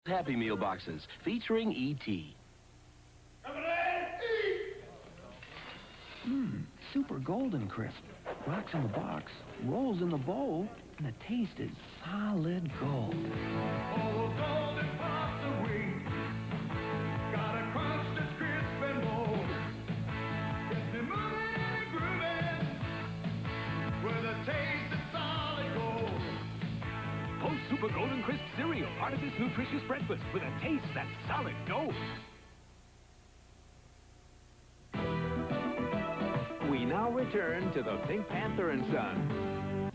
Happy Meal boxes featuring E.T. Super golden crisp. Rocks in the box, rolls in the bowl, and the taste is solid gold. Oh, golden pops away. Got a crunch that's crisp and bold. Gets me moving and grooving with a taste that's solid gold. Post Super Golden Crisp cereal, part of this nutritious breakfast with a taste that's solid gold. We now return to the Pink Panther and Sons.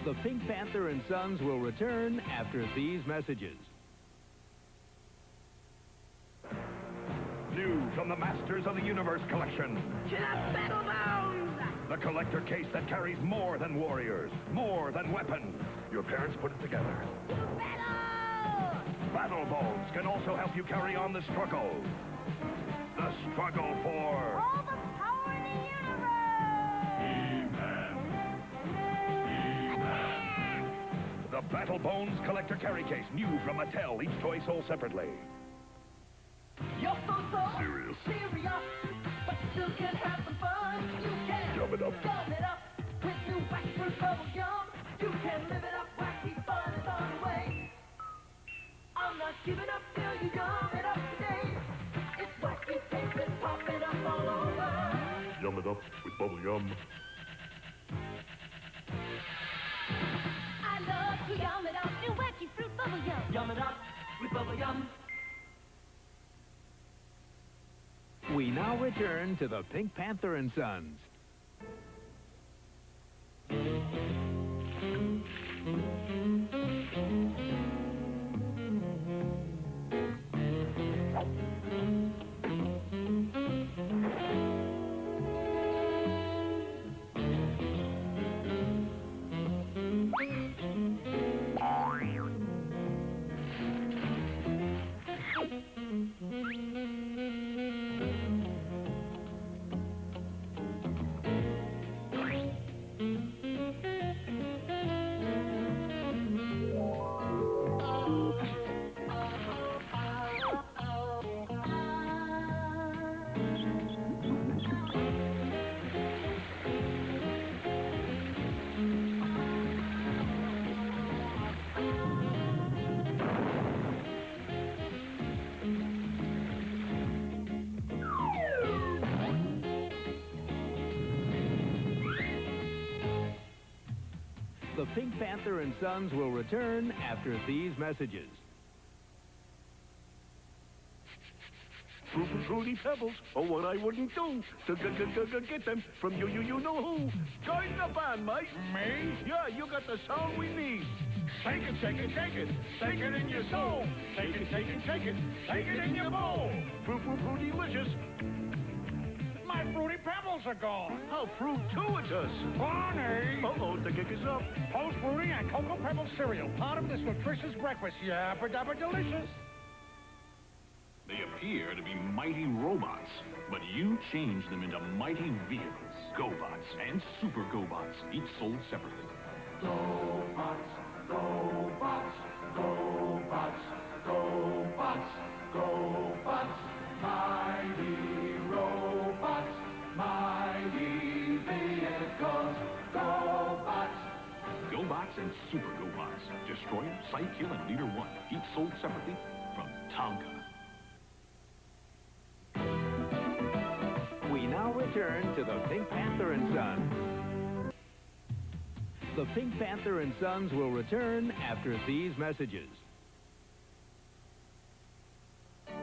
The Pink Panther and Sons will return after these messages. New from the Masters of the Universe collection. To the Battle Bones! The collector case that carries more than warriors, more than weapons. Your parents put it together. To battle! Battle Bones can also help you carry on the struggle. The struggle for... All the power in the universe! The Battle Bones Collector Carry Case, new from Mattel, each toy sold separately. You're so Serious. serious, but still can have some fun. You can Yum it up. Gum it up with new wax-proof bubble gum. You can live it up, wacky fun is on the way. I'm not giving up till you gum it up today. It's wacky taste and pop it up all over. Yum it up with bubble gum. I love to yum it up, new wacky fruit bubble gum. Yum it up with bubble gum. We now return to the Pink Panther and Sons. The Pink Panther and Sons will return after these messages. Fruity Pebbles, oh, what I wouldn't do to get them from you know who. Join the band, mate. Me? Yeah, you got the sound we need. Take it, take it, take it. Take it in your soul. Take it, take it, take it. Take it in your bowl. Fruity-licious. My Fruity Pebbles are gone. How fruitous. Funny. Uh-oh, the kick is up. Post Fruity and Cocoa Pebbles cereal, part of this nutritious breakfast. Yabba-dabba delicious. They appear to be mighty robots, but you change them into mighty vehicles. GoBots and Super GoBots, each sold separately. GoBots, GoBots, GoBots, GoBots, GoBots, mighty robots, mighty vehicles, GoBots. GoBots and Super GoBots, Destroyer, Sidekill, and Leader 1, each sold separately from Tonka. We now return to the Pink Panther and Sons. The Pink Panther and Sons will return after these messages.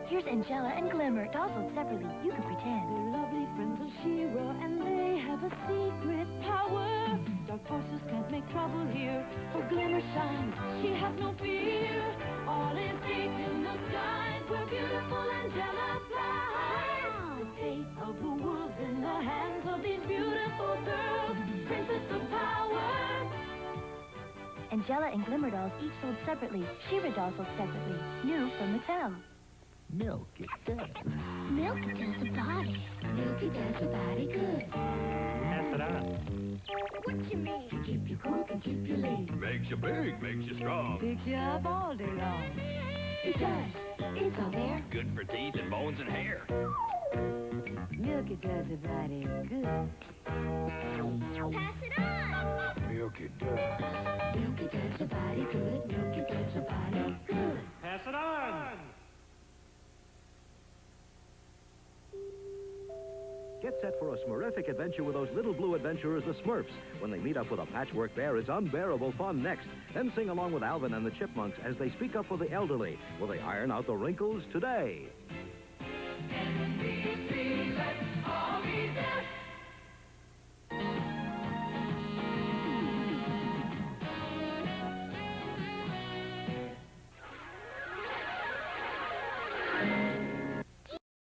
Here's Angela and Glimmer, dazzled separately. You can pretend. They're lovely friends of She-Ra, and they have a secret power. Dark forces can't make trouble here, for Glimmer shines. She has no fear. All is deep in the skies, where beautiful Angela flies. The fate of the world's in the hands of these beautiful girls. Princess of power. Angela and Glimmer dolls each sold separately. She-Ra dolls sold separately. New from Mattel. Milk, it does. Milk does the body. Milky does the body good. Pass it on. What you mean? To keep you cool and keep you lean. Makes you big, makes you strong. Picks you up all day long. It does. It's all there. Good for teeth and bones and hair. Milk it does a body good. Pass it on. Milk it does. Milk it does a body good. Milk it does a body good. Pass it on. Get set for a smurrific adventure with those little blue adventurers, the Smurfs. When they meet up with a patchwork bear, it's unbearable fun next. Then sing along with Alvin and the Chipmunks as they speak up for the elderly. Will they iron out the wrinkles today?